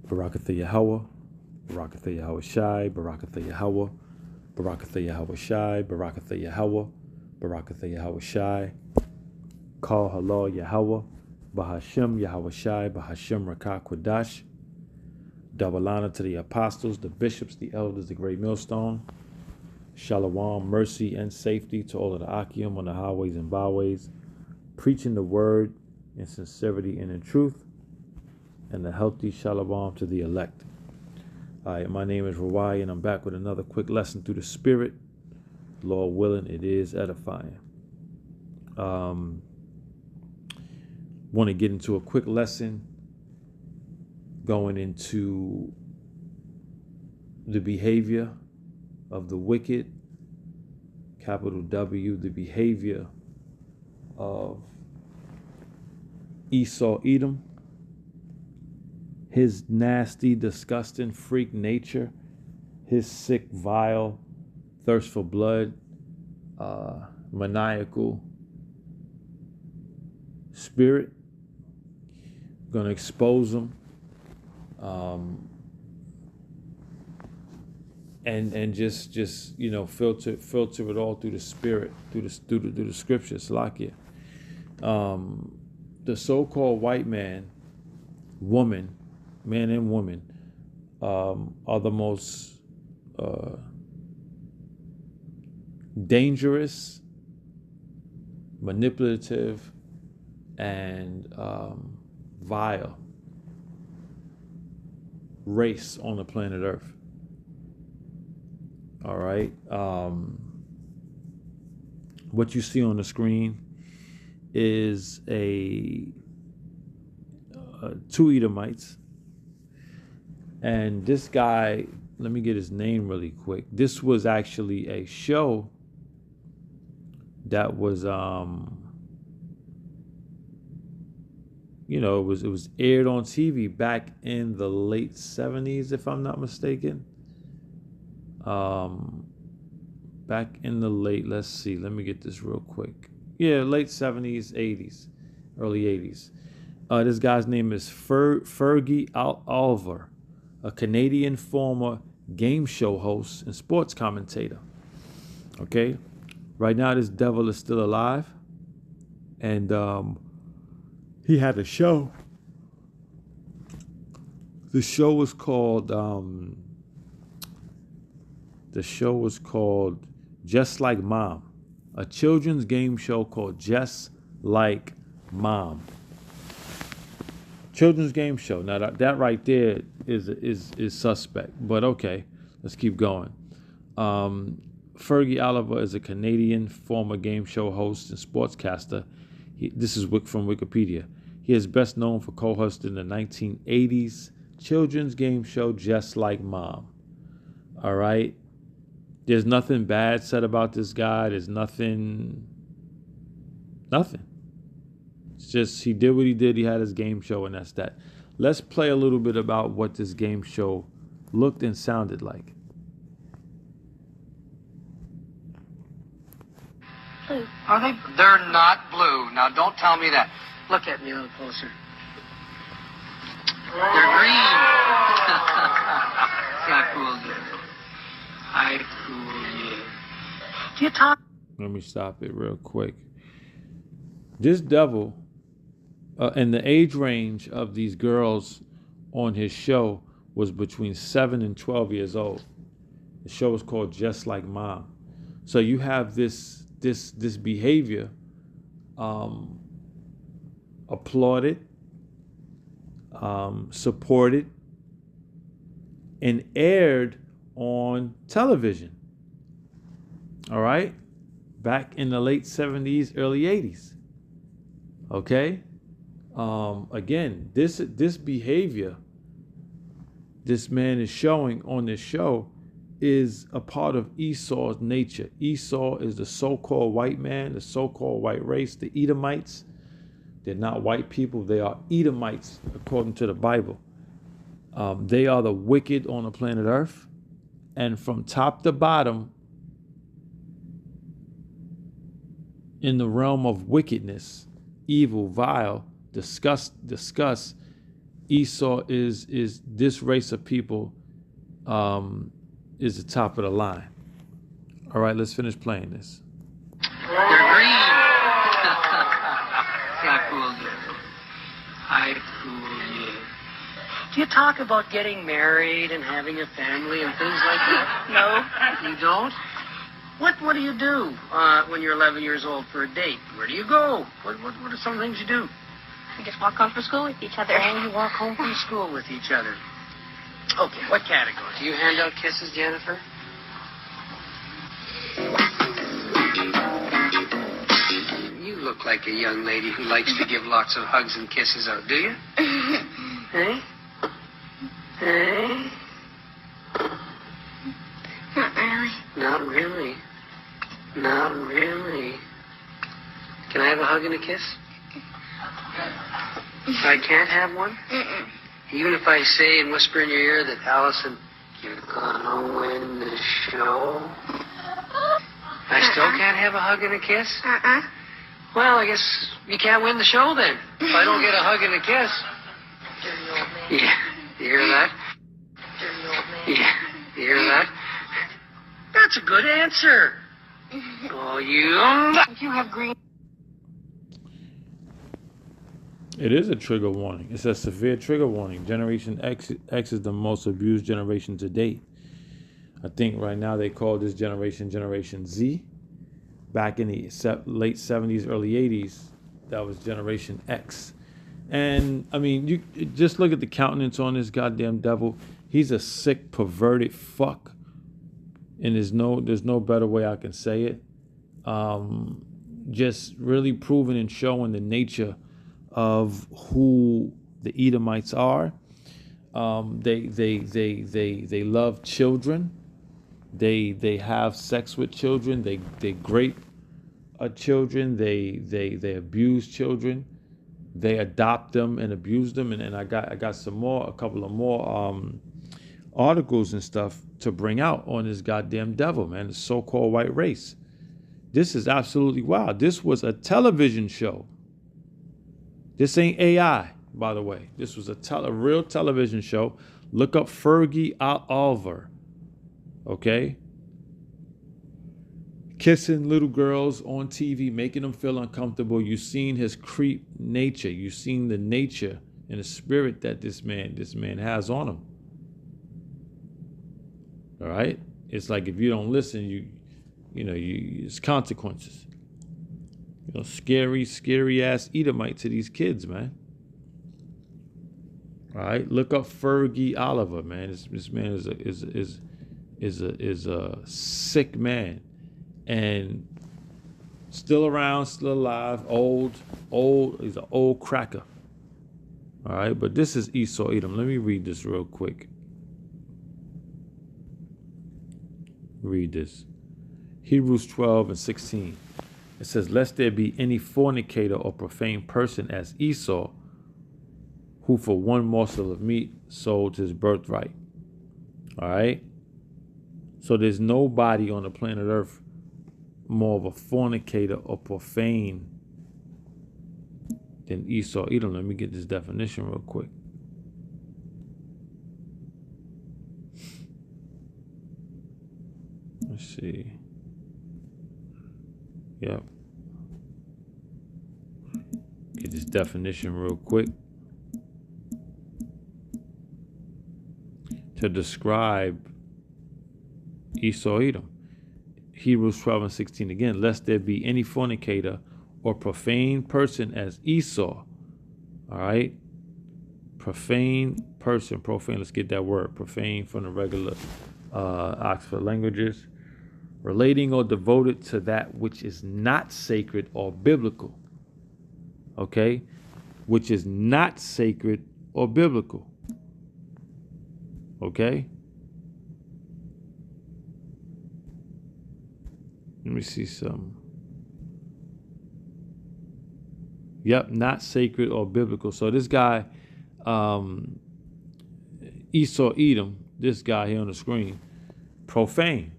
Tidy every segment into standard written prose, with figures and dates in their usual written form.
Barakatha Yahweh, Barakatha Yahweh Shai, Barakatha Yahweh, Barakatha Yahweh Shai, Barakatha Yahweh, Barakatha Yahweh Shai, Call Halal Yahweh, Bahashem Yahweh Shai, Bahashem Rakah Kodash. Double honor to the apostles, the bishops, the elders, the great millstone. Shalom, mercy, and safety to all of the Akim on the highways and byways, preaching the word in sincerity and in truth, and the healthy shalom to the elect. All right, my name is Rawai, and I'm back with another quick lesson through the Spirit. Lord willing, it is edifying. Want to get into a quick lesson going into the behavior of the wicked, capital W, the behavior of ESAU Edom, his nasty, disgusting freak nature, his sick, vile, thirst for blood, maniacal spirit. Going to expose him, and just filter it all through the spirit, through the scriptures, like it. The so-called white man, woman, man and woman, are the most dangerous, manipulative, and vile race on the planet Earth. All right. What you see on the screen is two Edomites. And this guy, let me get his name really quick. This was actually a show that was, it was aired on TV back in the late 70s, if I'm not mistaken. Back in the late, let's see, let me get this real quick. Yeah, late 70s, 80s, early 80s. This guy's name is Fergie Oliver, a Canadian former game show host and sports commentator. Okay, right now this devil is still alive, and he had a show. The show was called Just Like Mom, a children's game show called Just Like Mom. Children's game show. Now that right there is suspect, but okay, let's keep going. Fergie Oliver is a Canadian former game show host and sportscaster. This is from Wikipedia. He is best known for co-hosting the 1980s children's game show Just Like Mom. All right. There's nothing bad said about this guy. There's nothing. It's just he did what he did. He had his game show, and that's that. Let's play a little bit about what this game show looked and sounded like. Blue. Are they? They're not blue. Now, don't tell me that. Look at me a little closer. They're green. See how cool it is. I cool you. Do you talk? Let me stop it real quick. This devil, and the age range of these girls on his show was between 7 and 12 years old. The show is called Just Like Mom. So you have this behavior applauded, supported, and aired on television. All right? Back in the late 70s, early 80s. Okay? Again, this behavior this man is showing on this show is a part of Esau's nature. Esau is the so-called white man, the so-called white race, the Edomites. They're not white people. They are Edomites, according to the Bible. They are the wicked on the planet Earth. And from top to bottom, in the realm of wickedness, evil, vile, disgust, Esau is this race of people is the top of the line. All right, let's finish playing this. They're green. See, I fooled you. I fooled you. Do you talk about getting married and having a family and things like that? No. You don't? What do you do when you're 11 years old for a date? Where do you go? What are some things you do? We just walk home from school with each other. Oh, you walk home from school with each other. Okay, what category? Do you hand out kisses, Jennifer? You look like a young lady who likes to give lots of hugs and kisses out, do you? Hey? Hey? Not really. Not really. Not really. Can I have a hug and a kiss? I can't have one? Mm-mm. Even if I say and whisper in your ear that, Allison, you're gonna win the show, I still can't have a hug and a kiss? Well, I guess you can't win the show then. If I don't get a hug and a kiss. Dirty old man. Yeah, you hear that? Dirty old man. Yeah, you hear that? That's a good answer. Oh, you have green. It is a trigger warning. It's a severe trigger warning. Generation X is the most abused generation to date. I think right now they call this generation Generation Z. Back in the late 70s, early 80s, that was Generation X. And, I mean, you just look at the countenance on this goddamn devil. He's a sick, perverted fuck. And there's no better way I can say it. Just really proving and showing the nature of who the Edomites are. They love children. They have sex with children. They grape children. They abuse children. They adopt them and abuse them. And I got a couple of more articles and stuff to bring out on this goddamn devil, man. The so-called white race. This is absolutely wild. This was a television show. This ain't AI, by the way. This was a real television show. Look up Fergie Oliver. Okay? Kissing little girls on TV, making them feel uncomfortable. You've seen his creep nature. You've seen the nature and the spirit that this man has on him. All right? It's like if you don't listen, it's consequences. Scary ass Edomite to these kids, man. All right, look up Fergie Oliver, man. This man is a sick man, and still around, still alive, old. He's an old cracker. All right, but this is Esau Edom. Let me read this real quick. Read this. Hebrews 12:16. It says, lest there be any fornicator or profane person as Esau, who for one morsel of meat sold his birthright. All right? So there's nobody on the planet Earth more of a fornicator or profane than Esau Edom. Let me get this definition real quick. Let's see. Yep. Get this definition real quick. To describe Esau Edom. Hebrews 12:16 again. Lest there be any fornicator or profane person as Esau. All right? Profane person. Profane, let's get that word. Profane from the regular Oxford languages. Relating or devoted to that which is not sacred or biblical. Okay? Which is not sacred or biblical. Okay? Let me see some. Yep, not sacred or biblical. So this guy, Esau Edom, this guy here on the screen, profane.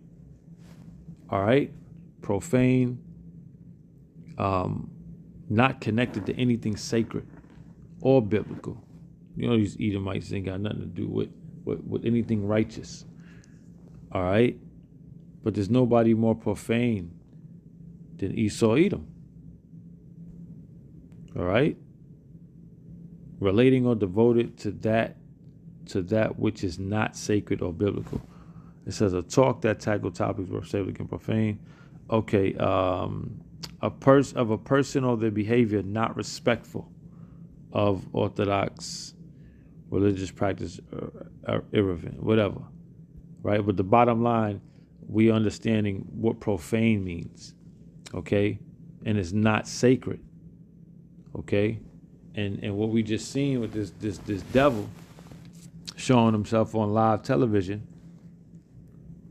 All right? Profane, not connected to anything sacred or biblical. You know, these Edomites ain't got nothing to do with anything righteous. All right? But there's nobody more profane than Esau Edom. All right? Relating or devoted to that which is not sacred or biblical. It says a talk that tackle topics were sacred and profane. Okay, a person or their behavior not respectful of orthodox religious practice, irrelevant, whatever. Right? But the bottom line, we understanding what profane means. Okay? And it's not sacred. Okay? And what we just seen with this devil showing himself on live television,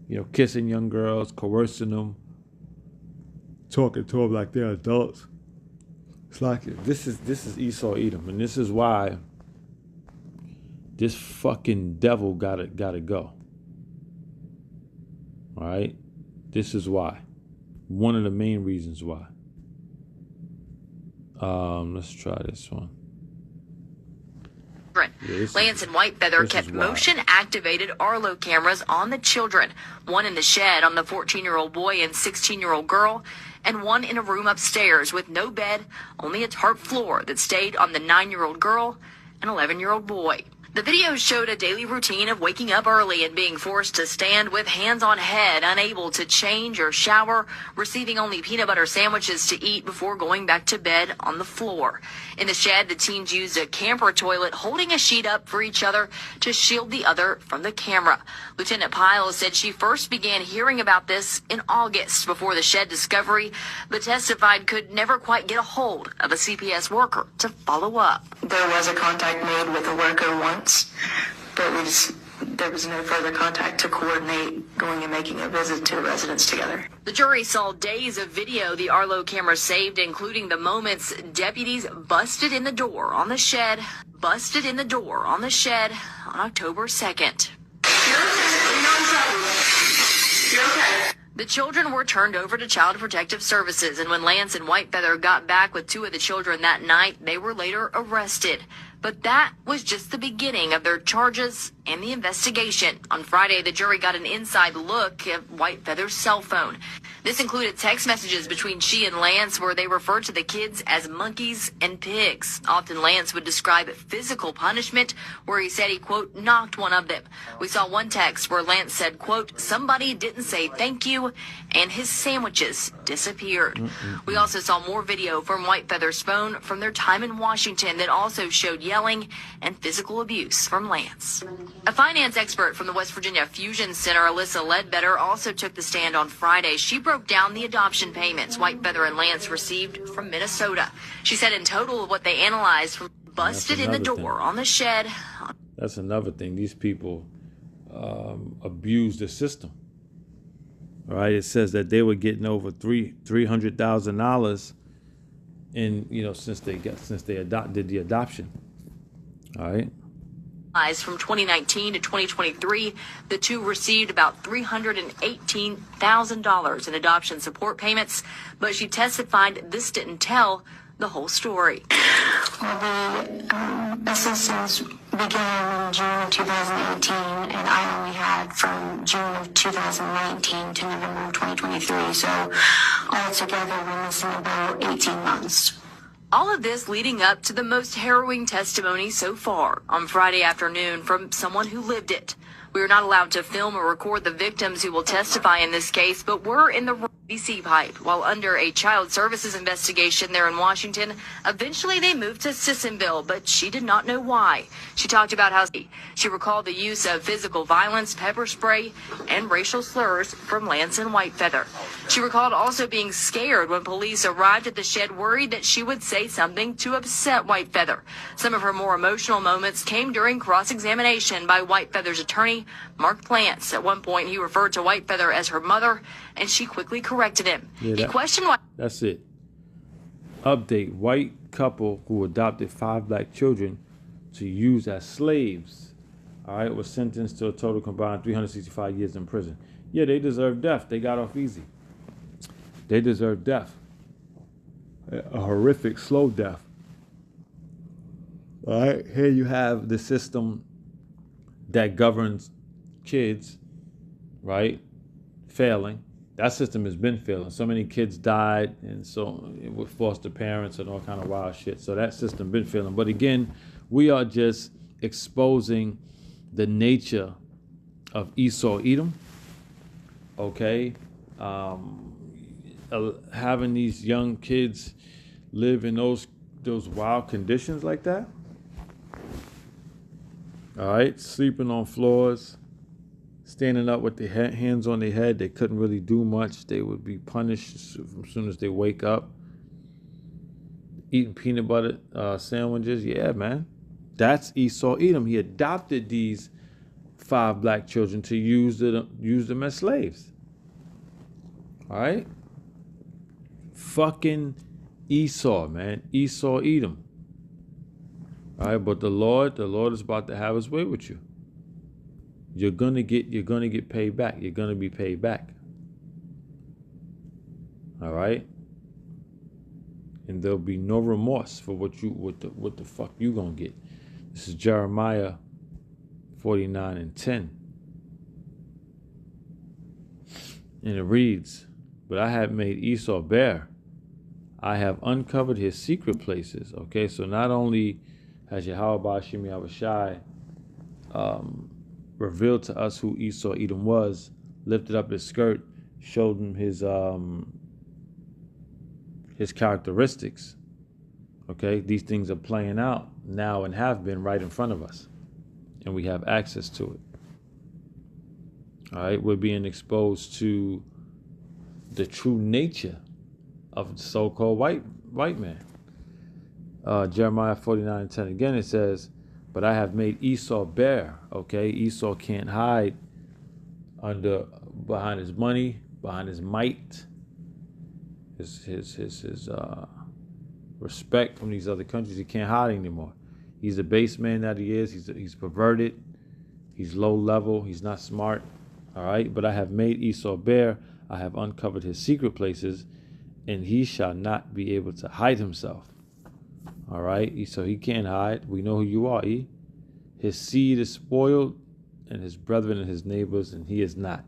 you know, kissing young girls, coercing them, talking to them like they're adults. It's like this is Esau Edom, and this is why this fucking devil gotta go. All right, this is why. One of the main reasons why. Let's try this one. Lance and Whitefeather kept motion-activated Arlo cameras on the children, one in the shed on the 14-year-old boy and 16-year-old girl, and one in a room upstairs with no bed, only a tarp floor that stayed on the 9-year-old girl and 11-year-old boy. The video showed a daily routine of waking up early and being forced to stand with hands on head, unable to change or shower, receiving only peanut butter sandwiches to eat before going back to bed on the floor. In the shed, the teens used a camper toilet, holding a sheet up for each other to shield the other from the camera. Lieutenant Pyle said she first began hearing about this in August before the shed discovery, but testified could never quite get a hold of a CPS worker to follow up. There was a contact made with a worker once, but there was no further contact to coordinate going and making a visit to a residence together. The jury saw days of video the Arlo camera saved, including the moments deputies busted in the door on the shed on October 2nd. You're okay. The children were turned over to Child Protective Services, and when Lance and Whitefeather got back with two of the children that night, they were later arrested. But that was just the beginning of their charges and the investigation. On Friday, the jury got an inside look at Whitefeather's cell phone. This included text messages between she and Lance where they referred to the kids as monkeys and pigs. Often Lance would describe physical punishment where he said he, quote, knocked one of them. We saw one text where Lance said, quote, somebody didn't say thank you, and his sandwiches disappeared. We also saw more video from Whitefeather's phone from their time in Washington that also showed yelling and physical abuse from Lance. A finance expert from the West Virginia Fusion Center, Alyssa Ledbetter, also took the stand on Friday. She broke down the adoption payments Whitefeather and Lance received from Minnesota. She said in total what they analyzed from busted in the door on the shed. That's another thing. These people abuse the system. All right, it says that they were getting over $300,000 in, you know, since they did the adoption. All right. From 2019 to 2023, the two received about $318,000 in adoption support payments, but she testified this didn't tell the whole story. Well, the assistance began in June of 2018, and I only had from June of 2019 to November of 2023, so altogether we're missing about 18 months. All of this leading up to the most harrowing testimony so far on Friday afternoon from someone who lived it. We are not allowed to film or record the victims who will testify in this case, but were in the DC pipe while under a child services investigation there in Washington. Eventually they moved to Sissonville, but she did not know why. She talked about how she recalled the use of physical violence, pepper spray, and racial slurs from Lance and Whitefeather. She recalled also being scared when police arrived at the shed, worried that she would say something to upset Whitefeather. Some of her more emotional moments came during cross-examination by Whitefeather's attorney, Mark Plants. At one point, he referred to Whitefeather as her mother, and she quickly corrected him. He questioned why. That's it. Update. White couple who adopted 5 black children to use as slaves, all right, was sentenced to a total combined 365 years in prison. Yeah, they deserve death. They got off easy. They deserve death. A horrific, slow death. All right, here you have the system that governs kids, right? Failing. That system has been failing. So many kids died, and so with foster parents and all kind of wild shit. So that system been failing. But again, we are just exposing the nature of Esau Edom. Okay, having these young kids live in those wild conditions like that. All right, sleeping on floors, standing up with their hands on their head. They couldn't really do much. They would be punished as soon as they wake up. Eating peanut butter sandwiches. Yeah, man. That's Esau Edom. He adopted these 5 black children to use them as slaves. All right? Fucking Esau, man. Esau Edom. All right, but the Lord is about to have his way with you. You're gonna get paid back. You're gonna be paid back. All right, and there'll be no remorse for what the fuck you gonna get. This is Jeremiah 49:10, and it reads, "But I have made Esau bare. I have uncovered his secret places." Okay, so not only has Yahweh Ba'ashim Yahushai revealed to us who Esau Edom was, lifted up his skirt, showed him his characteristics. Okay, these things are playing out now and have been right in front of us, and we have access to it. All right, we're being exposed to the true nature of the so-called white man. Jeremiah 49:10 again, it says, "But I have made Esau bare." Okay, Esau can't hide behind his money, behind his might, his respect from these other countries. He can't hide anymore. He's a base man that he is. He's perverted. He's low level. He's not smart. All right, but I have made Esau bare. I have uncovered his secret places, and he shall not be able to hide himself. All right, so he can't hide. We know who you are, E. His seed is spoiled, and his brethren and his neighbors, and he is not.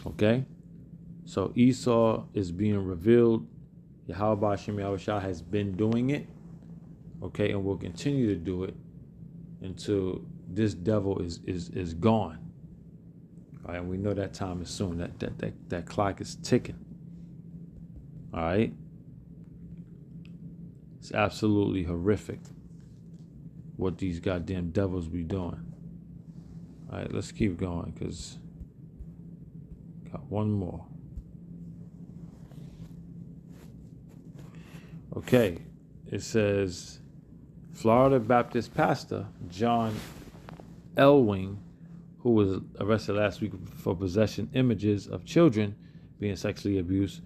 Okay? So Esau is being revealed. Yahweh Ba'ashim Yahushua has been doing it. Okay, and will continue to do it until this devil is gone. All right, and we know that time is soon. That clock is ticking. All right? It's absolutely horrific what these goddamn devils be doing. All right, let's keep going because got one more. Okay, it says Florida Baptist pastor John Elwing, who was arrested last week for possession images of children being sexually abused,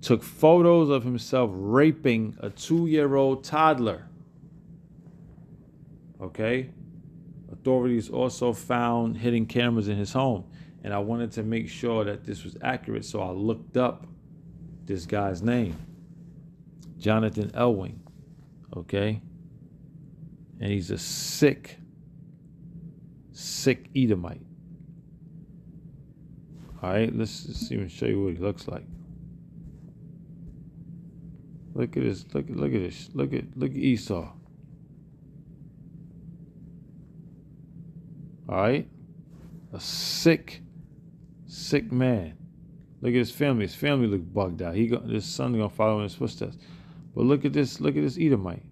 took photos of himself raping a 2-year-old toddler. Okay? Authorities also found hidden cameras in his home. And I wanted to make sure that this was accurate, so I looked up this guy's name. Jonathan Elwing. Okay? And he's a sick Edomite. All right? Let's even show you what he looks like. Look at this. Look at this. Look at Esau. All right, a sick man. Look at his family. His family look bugged out. His son gonna follow in his footsteps. But look at this. Look at this Edomite.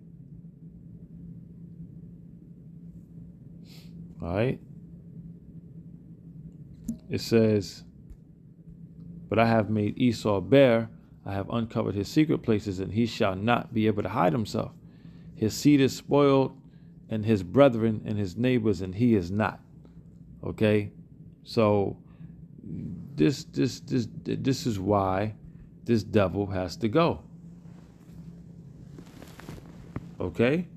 All right. It says, "But I have made Esau bare. I have uncovered his secret places, and he shall not be able to hide himself. His seed is spoiled, and his brethren and his neighbors, and he is not." Okay, so this is why this devil has to go. Okay,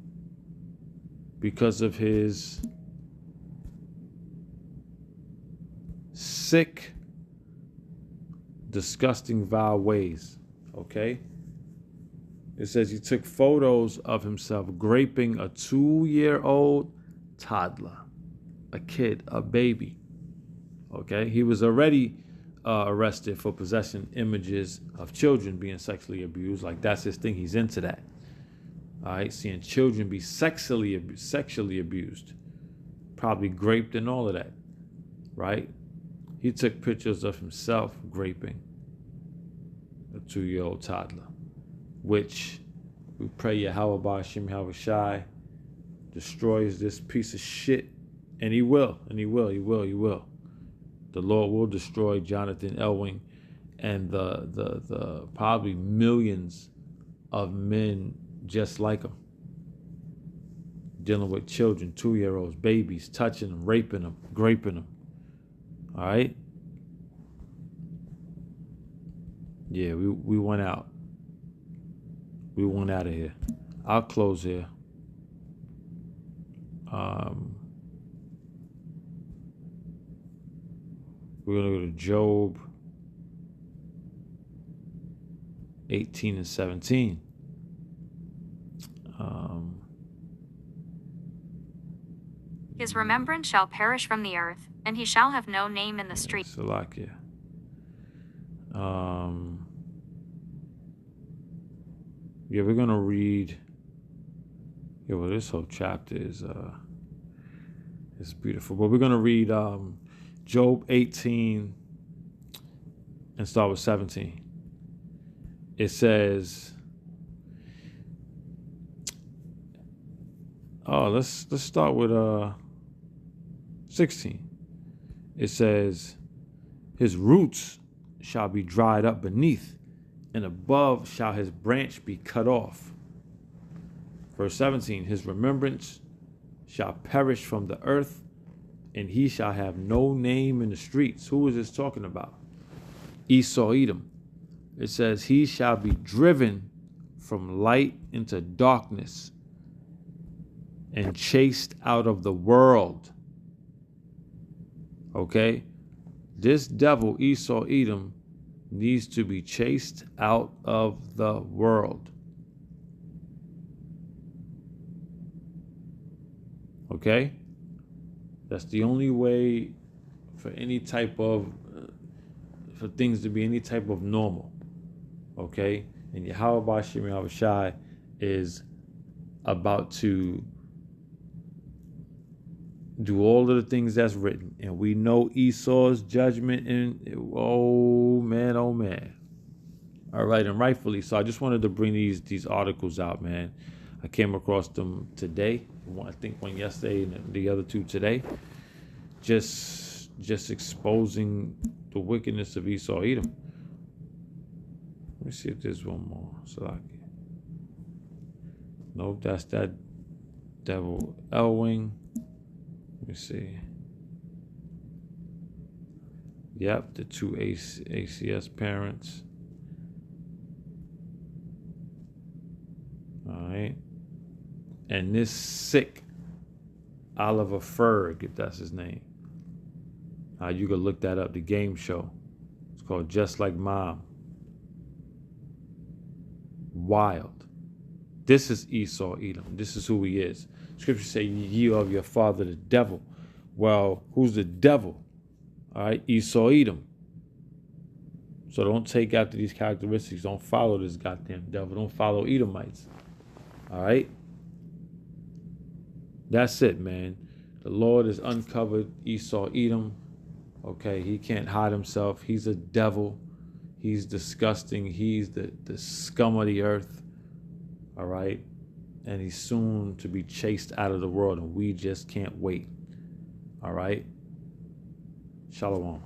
because of his sick, disgusting, vile ways. Okay, It says he took photos of himself graping a 2-year-old toddler, a kid, a baby. Okay, he was already arrested for possessing images of children being sexually abused. Like, that's his thing. He's into that. All right, seeing children be sexually abused, probably graped and all of that. Right? He took pictures of himself graping a 2-year-old toddler, which we pray Yahweh Ba'ashim Yahweh Shai destroys this piece of shit, and he will. The Lord will destroy Jonathan Elwing and the probably millions of men just like him, dealing with children, 2-year-olds, babies, touching them, raping them, graping them. All right? Yeah, we went out. We went out of here. I'll close here. We're going to go to Job 18 and 17. His remembrance shall perish from the earth, and he shall have no name in the street. Salakia. Yeah, we're going to read. Yeah, well, this whole chapter is beautiful. But we're going to read Job 18 and start with 17. It says, let's start with 16. It says, his roots shall be dried up beneath, and above shall his branch be cut off. Verse 17, his remembrance shall perish from the earth, and he shall have no name in the streets. Who is this talking about? ESAU Edom. It says, he shall be driven from light into darkness and chased out of the world. Okay? This devil, ESAU Edom, needs to be chased out of the world. Okay? That's the only way for any type of, for things to be any type of normal. Okay? And Yahweh Ba'ashim Yahweh Shai is about to do all of the things that's written. And we know Esau's judgment, and oh man. All right, and rightfully so. I just wanted to bring these articles out, man. I came across them today. I think one yesterday and the other two today. Just exposing the wickedness of ESAU Edom. Let me see if there's one more. Salaki. Nope, that's that devil Elwing. Let me see. Yep, the two ACS parents. All right. And this sick Oliver Ferg, if that's his name. You can look that up, the game show. It's called Just Like Mom. Wild. This is ESAU Edom. This is who he is. Scripture say, ye of your father the devil. Well, who's the devil? All right, ESAU Edom. So don't take after these characteristics. Don't follow this goddamn devil. Don't follow Edomites. All right? That's it, man. The Lord has uncovered ESAU Edom. Okay, he can't hide himself. He's a devil. He's disgusting. He's the scum of the earth. All right? And he's soon to be chased out of the world, and we just can't wait. All right? Shalom.